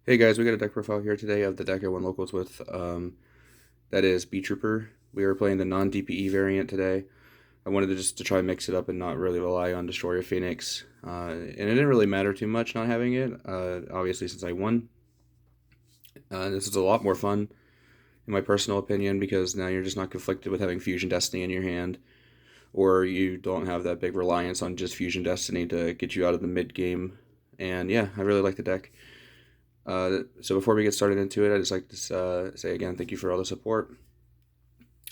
Hey guys, we got a deck profile here today of the deck I won locals with. That is Beetrooper. We are playing the non-DPE variant today. I wanted to just to try and mix it up and not really rely on Destroyer Phoenix. And it didn't really matter too much not having it, obviously since I won. This is a lot more fun, in my personal opinion, because now you're just not conflicted with having Fusion Destiny in your hand, or you don't have that big reliance on just Fusion Destiny to get you out of the mid-game. And yeah, I really like the deck. So before we get started into it, I'd just like to say again, thank you for all the support.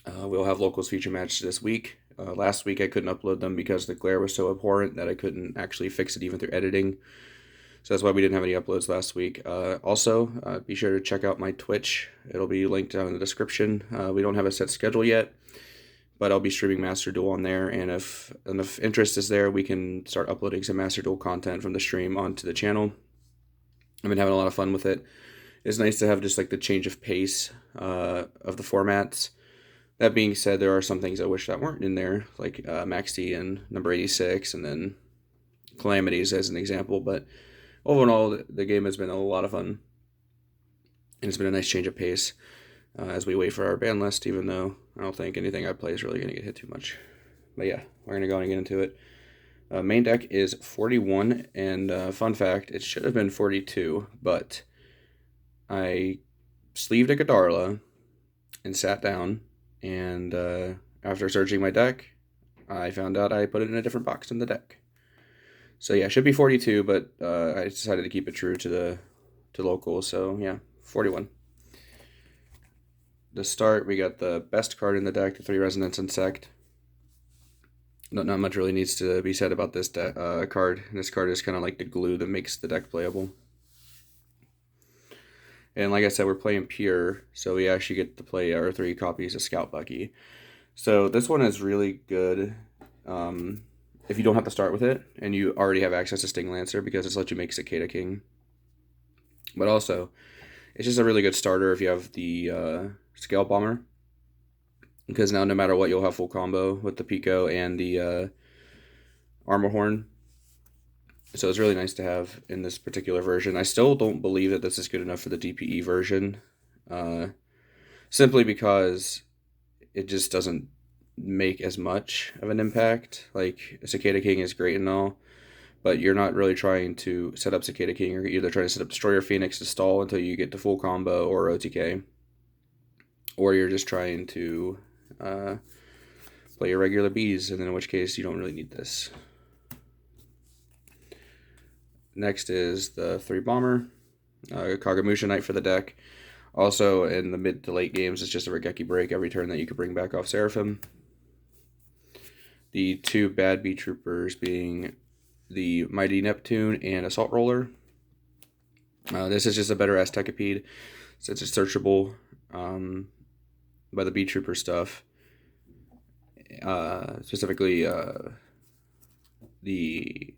We'll have locals feature matches this week. Last week I couldn't upload them because the glare was so abhorrent that I couldn't actually fix it even through editing. So that's why we didn't have any uploads last week. Also, be sure to check out my Twitch. It'll be linked down in the description. We don't have a set schedule yet, but I'll be streaming Master Duel on there. And if enough interest is there, we can start uploading some Master Duel content from the stream onto the channel. I've been having a lot of fun with it. It's nice to have just like the change of pace of the formats. That being said, there are some things I wish that weren't in there, like Max T and number 86, and then Calamities as an example. But overall, the game has been a lot of fun, and it's been a nice change of pace as we wait for our ban list, even though I don't think anything I play is really going to get hit too much. But yeah, we're going to go and get into it. Main deck is 41, and fun fact, it should have been 42, but I sleeved a Godarla and sat down, and after searching my deck, I found out I put it in a different box in the deck. So yeah, it should be 42, but I decided to keep it true to local, so yeah, 41. To start, we got the best card in the deck, the 3 Resonance Insect. Not much really needs to be said about this card. This card is kind of like the glue that makes the deck playable. And like I said, we're playing pure, so we actually get to play our 3 copies of Scout Bucky. So this one is really good if you don't have to start with it, and you already have access to Sting Lancer, because it's let you make Cicada King. But also, it's just a really good starter if you have the Scale Bomber, because now no matter what, you'll have full combo with the Pico and the Armor Horn. So it's really nice to have in this particular version. I still don't believe that this is good enough for the DPE version, simply because it just doesn't make as much of an impact. Like, Cicada King is great and all, but you're not really trying to set up Cicada King. You're either trying to set up Destroyer Phoenix to stall until you get to full combo or OTK, or you're just trying to play your regular bees, and then in which case you don't really need this. Next is the 3 Bomber, Kagamusha Knight for the deck. Also, in the mid to late games, it's just a Regeki break every turn that you can bring back off Seraphim. The 2 bad Beetroopers being the Mighty Neptune and Assault Roller. This is just a better Aztekipede, since it's searchable by the Beetrooper stuff. Specifically, the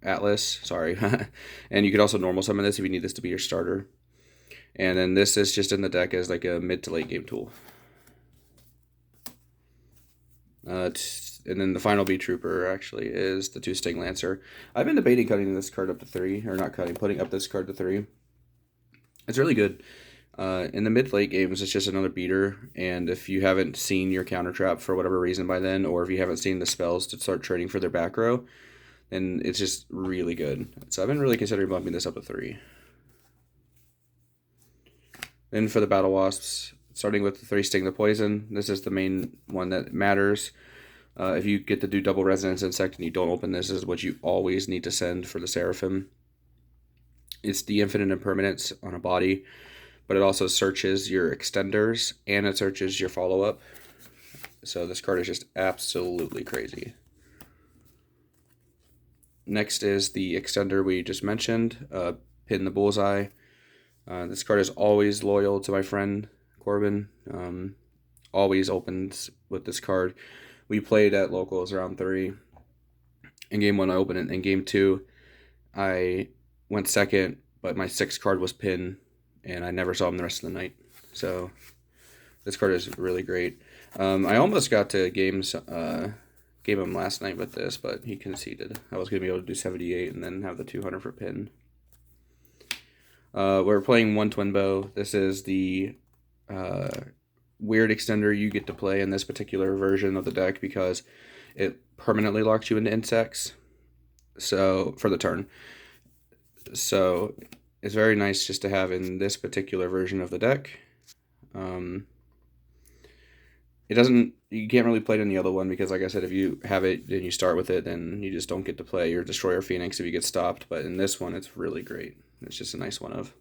Atlas, sorry. And you could also normal summon this if you need this to be your starter. And then this is just in the deck as like a mid to late game tool. And then the final Beetrooper actually is the 2 Sting Lancer. I've been debating cutting this card up to 3, or not cutting, putting up this card to 3. It's really good. In the mid-late games, it's just another beater, and if you haven't seen your counter trap for whatever reason by then, or if you haven't seen the spells to start trading for their back row, then it's just really good. So I've been really considering bumping this up to 3. Then for the Battle Wasps, starting with the 3 Sting the Poison, this is the main one that matters. If you get to do double Resonance Insect and you don't open this, is what you always need to send for the Seraphim. It's the Infinite Impermanence on a body, but it also searches your extenders, and it searches your follow-up. So this card is just absolutely crazy. Next is the extender we just mentioned, Pin the Bullseye. This card is always loyal to my friend Corbin. Always opens with this card. We played at locals round 3. In game 1, I opened it. In game 2, I went second, but my 6th card was Pin, and I never saw him the rest of the night. So this card is really great. I almost got to game him last night with this, but he conceded. I was going to be able to do 78 and then have the 200 for Pin. We're playing one twin bow. This is the weird extender you get to play in this particular version of the deck because it permanently locks you into insects. So for the turn. So it's very nice just to have in this particular version of the deck. It doesn't, you can't really play it in the other one because, like I said, if you have it and you start with it, then you just don't get to play your Destroyer Phoenix if you get stopped. But in this one, it's really great. It's just a nice one of.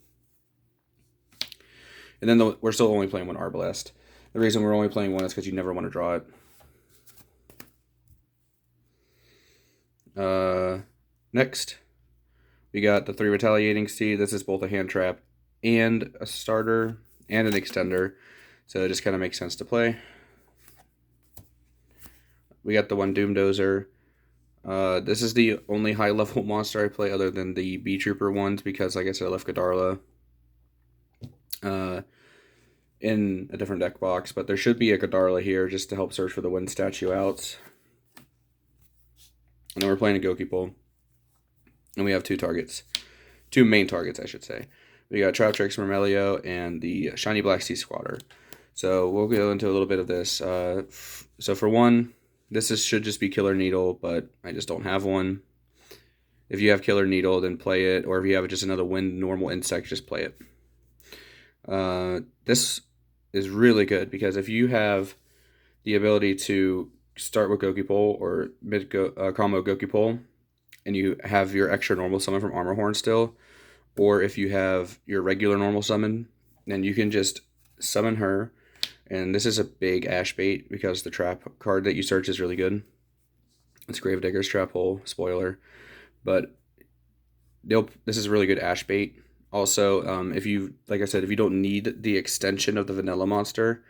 And then we're still only playing one Arbalest. The reason we're only playing one is because you never want to draw it. Next, we got the 3 Retaliating Seed. This is both a hand trap and a starter and an extender. So it just kind of makes sense to play. We got the 1 Doomdozer. This is the only high-level monster I play other than the Beetrooper ones because, like I said, I left Godarla in a different deck box. But there should be a Godarla here just to help search for the Wind Statue outs. And then we're playing a Gokipole. And we have 2 targets. 2 main targets, I should say. We got Traptrix, Myrmelio, and the Shiny Black Sea Squatter. So we'll go into a little bit of this. So for one, should just be Killer Needle, but I just don't have one. If you have Killer Needle, then play it. Or if you have just another Wind normal insect, just play it. This is really good because if you have the ability to start with Gokipole or combo Gokipole, and you have your extra normal summon from Armorhorn still, or if you have your regular normal summon, then you can just summon her. And this is a big Ash Bait because the trap card that you search is really good. It's Gravedigger's Trap Hole, spoiler. But this is a really good Ash Bait. Also, if you, like I said, if you don't need the extension of the vanilla monster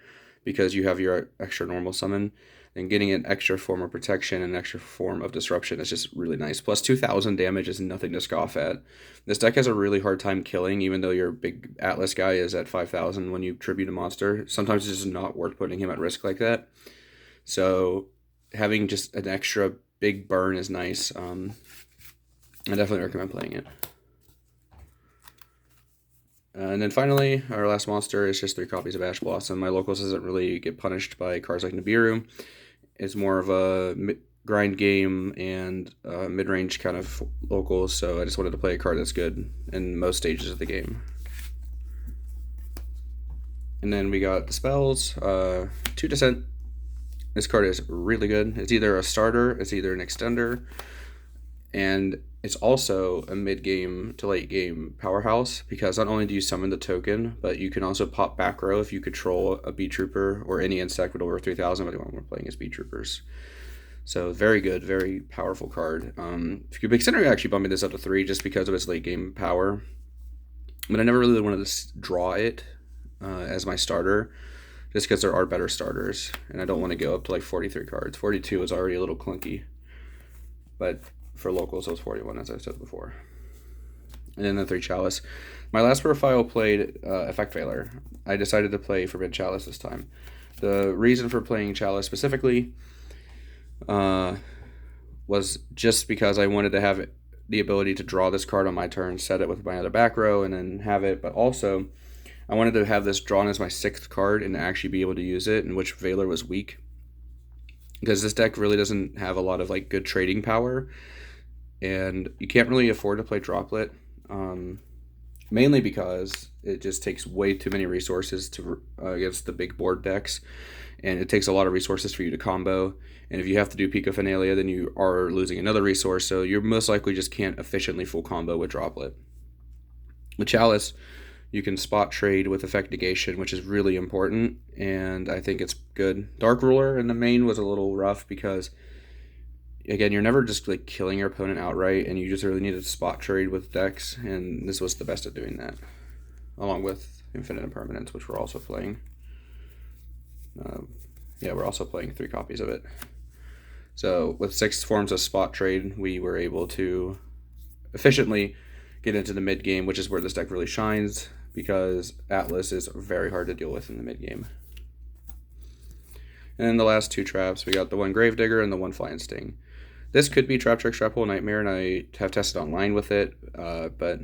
because you have your extra normal summon, then getting an extra form of protection and an extra form of disruption is just really nice. Plus 2,000 damage is nothing to scoff at. This deck has a really hard time killing, even though your big Atlas guy is at 5,000 when you tribute a monster. Sometimes it's just not worth putting him at risk like that. So having just an extra big burn is nice. I definitely recommend playing it. And then finally, our last monster is just 3 copies of Ash Blossom. My locals doesn't really get punished by cards like Nibiru. It's more of a grind game and mid-range kind of locals, so I just wanted to play a card that's good in most stages of the game. And then we got the spells. 2 Descent. This card is really good. It's either a starter, it's either an extender, and it's also a mid-game to late-game powerhouse because not only do you summon the token, but you can also pop back row if you control a Beetrooper or any insect with over 3,000, but the one we're playing is Beetroopers. So very good, very powerful card. If you consider actually bumping this up to 3 just because of its late-game power, but I never really wanted to draw it as my starter just because there are better starters, and I don't want to go up to like 43 cards. 42 is already a little clunky, but for locals, it was 41, as I said before. And then the 3 Chalice. My last profile played Effect Veiler. I decided to play Forbidden Chalice this time. The reason for playing Chalice specifically was just because I wanted to have the ability to draw this card on my turn, set it with my other back row, and then have it. But also, I wanted to have this drawn as my 6th card and actually be able to use it, in which Veiler was weak. Because this deck really doesn't have a lot of like good trading power. And you can't really afford to play Droplet, mainly because it just takes way too many resources to against the big board decks, and it takes a lot of resources for you to combo. And if you have to do Pico Finalia, then you are losing another resource, so you're most likely just can't efficiently full combo with Droplet. With Chalice, you can spot trade with Effect Negation, which is really important, and I think it's good. Dark Ruler in the main was a little rough because, again, you're never just like killing your opponent outright, and you just really need to spot trade with decks, and this was the best at doing that, along with Infinite Impermanence, which we're also playing. We're also playing 3 copies of it. So with 6 forms of spot trade, we were able to efficiently get into the mid game, which is where this deck really shines, because Atlas is very hard to deal with in the mid game. And then the last 2 traps, we got the 1 Gravedigger and the 1 Flying Sting. This could be Trap Trick Trap Hole Nightmare, and I have tested online with it, but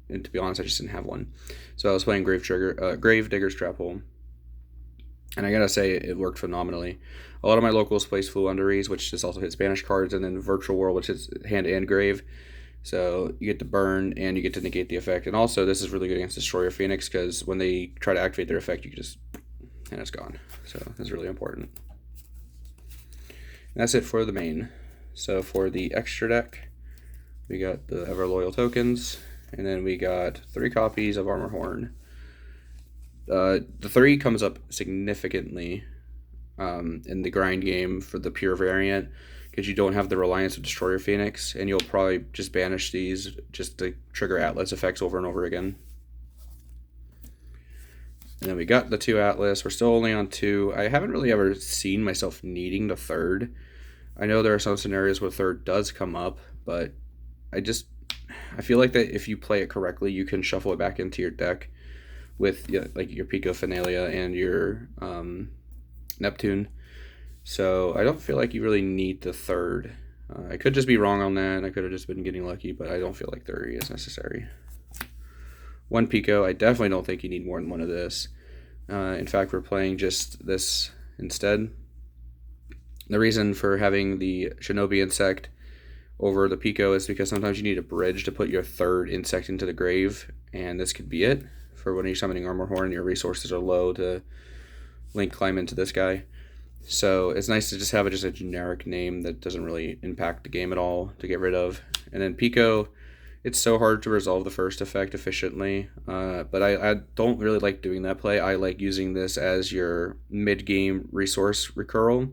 to be honest, I just didn't have one. So I was playing Grave Digger's Trap Hole, and I gotta say it worked phenomenally. A lot of my locals plays Fluunderies, which just also hit Spanish cards, and then Virtual World, which is hand and grave. So you get to burn and you get to negate the effect. And also, this is really good against Destroyer Phoenix because when they try to activate their effect, you just and it's gone. So that's really important. And that's it for the main. So for the extra deck, we got the Ever Loyal tokens, and then we got 3 copies of Armor Horn. The 3 comes up significantly in the grind game for the pure variant because you don't have the reliance of Destroyer Phoenix, and you'll probably just banish these just to trigger Atlas effects over and over again. And then we got the 2 Atlas. We're still only on 2. I haven't really ever seen myself needing the 3rd. I know there are some scenarios where 3rd does come up, but I feel like that if you play it correctly, you can shuffle it back into your deck with like your Pico Finalia and your Neptune. So I don't feel like you really need the 3rd. I could just be wrong on that, and I could have just been getting lucky, but I don't feel like 3 is necessary. 1 Pico, I definitely don't think you need more than 1 of this. In fact, we're playing just this instead. The reason for having the Shinobi Insect over the Pico is because sometimes you need a bridge to put your 3rd insect into the grave, and this could be it for when you're summoning Armor Horn and your resources are low to link climb into this guy. So it's nice to just have just a generic name that doesn't really impact the game at all to get rid of. And then Pico, it's so hard to resolve the first effect efficiently, but I don't really like doing that play. I like using this as your mid-game resource recursion.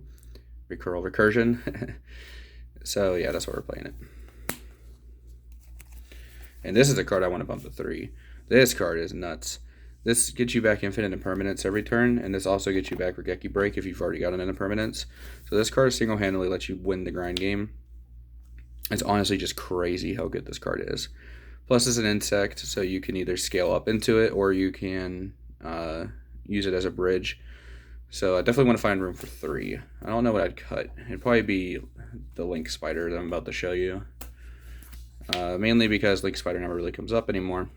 So yeah, that's why we're playing it. And this is a card I want to bump to 3. This card is nuts. This gets you back Infinite Impermanence every turn, and this also gets you back Regeki Break if you've already got an Impermanence. So this card single-handedly lets you win the grind game. It's honestly just crazy how good this card is. Plus, it's an insect, so you can either scale up into it or you can use it as a bridge. So I definitely want to find room for 3. I don't know what I'd cut. It'd probably be the Link Spider that I'm about to show you. Mainly because Link Spider never really comes up anymore.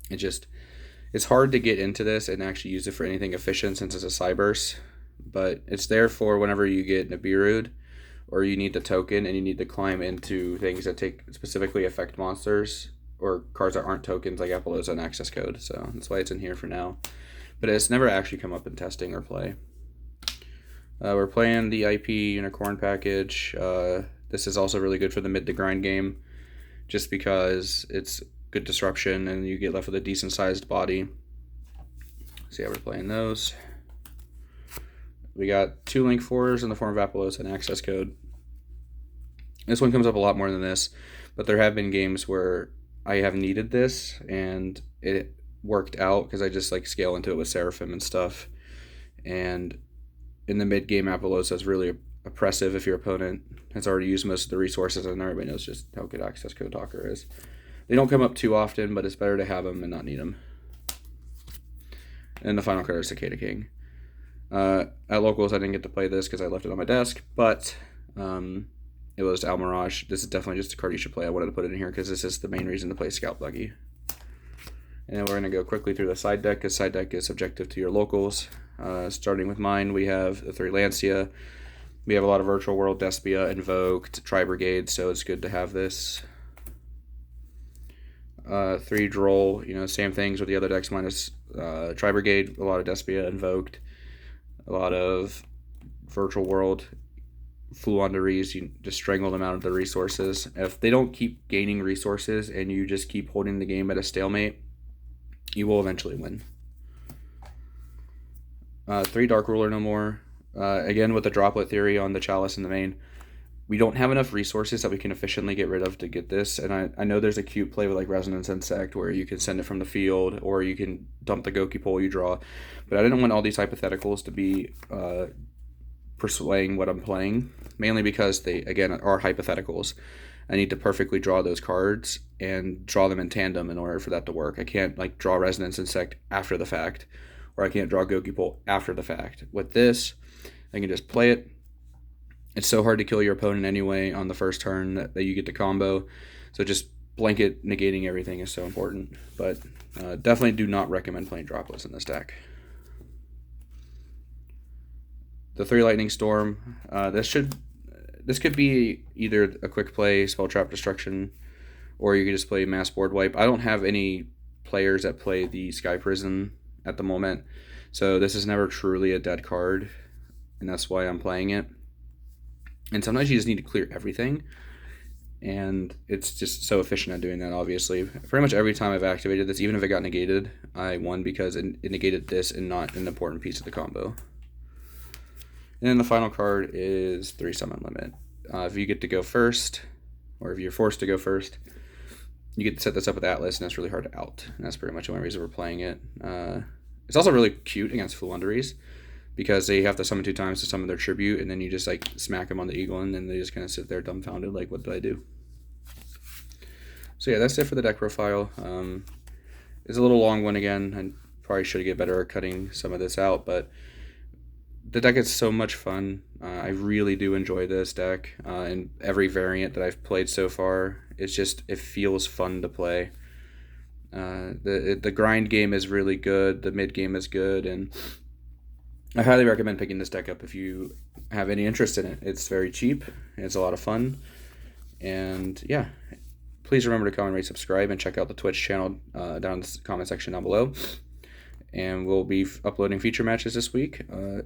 It's hard to get into this and actually use it for anything efficient since it's a Cyberse. But it's there for whenever you get Nibiru'd, or you need the token and you need to climb into things that take specifically affect monsters or cards that aren't tokens like Appaloosa and Access Code. So that's why it's in here for now. But it's never actually come up in testing or play. We're playing the IP Unicorn package. This is also really good for the mid to grind game just because it's good disruption and you get left with a decent sized body. So yeah, we're playing those. We got 2 Link 4s in the form of Appaloosa and Access Code. This one comes up a lot more than this, but there have been games where I have needed this and it worked out because I just like scale into it with Seraphim and stuff. And in the mid game, Appaloosa is really oppressive if your opponent has already used most of the resources, and everybody knows just how good Access Code Talker is. They don't come up too often, but it's better to have them and not need them. And the final card is Cicada King. At locals, I didn't get to play this because I left it on my desk, but it was Almirage. This is definitely just a card you should play. I wanted to put it in here because this is the main reason to play Scout Buggy. And then we're going to go quickly through the side deck because side deck is subjective to your locals. Starting with mine, we have the 3 Lancia. We have a lot of Virtual World, Despia, Invoked, Tri-Brigade, so it's good to have this. 3 Droll, same things with the other decks minus Tri-Brigade, a lot of Despia, Invoked, a lot of Virtual World, Fluunderies, you just strangle them out of the resources. If they don't keep gaining resources and you just keep holding the game at a stalemate, you will eventually win. 3 Dark Ruler no more. Again, with the droplet theory on the Chalice in the main, we don't have enough resources that we can efficiently get rid of to get this. And I know there's a cute play with like Resonance Insect where you can send it from the field or you can dump the Goki Pole you draw. But I didn't want all these hypotheticals to be persuading what I'm playing, mainly because they, again, are hypotheticals. I need to perfectly draw those cards and draw them in tandem in order for that to work. I can't like draw Resonance Insect after the fact, or I can't draw Goki Pole after the fact. With this, I can just play it, It's so hard to kill your opponent anyway on the first turn that you get to combo. So just blanket negating everything is so important. But definitely do not recommend playing droplets in this deck. The 3 Lightning Storm. This could be either a quick play, Spell Trap Destruction, or you could just play Mass Board Wipe. I don't have any players that play the Sky Prison at the moment, so this is never truly a dead card, and that's why I'm playing it. And sometimes you just need to clear everything, and it's just so efficient at doing that, obviously. Pretty much every time I've activated this, even if it got negated, I won because it negated this and not an important piece of the combo. And then the final card is 3 Summon Limit. If you get to go first, or if you're forced to go first, you get to set this up with Atlas, and that's really hard to out. And that's pretty much the only reason we're playing it. It's also really cute against Fluunderies, because they have to summon 2 times to summon their tribute, and then you just like smack them on the eagle, and then they just kind of sit there dumbfounded, like, what did I do? So yeah, that's it for the deck profile. It's a little long one again. I probably should get better at cutting some of this out, but the deck is so much fun. I really do enjoy this deck, and every variant that I've played so far. It feels fun to play. The grind game is really good. The mid game is good, and I highly recommend picking this deck up if you have any interest in it. It's very cheap. It's a lot of fun, and yeah. Please remember to comment, rate, subscribe, and check out the Twitch channel down in the comment section down below. And we'll be uploading feature matches this week,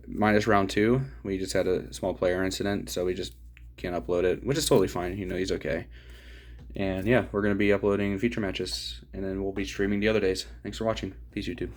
minus round 2. We just had a small player incident, so we just can't upload it, which is totally fine. He's okay. And yeah, we're going to be uploading feature matches, and then we'll be streaming the other days. Thanks for watching. Peace, YouTube.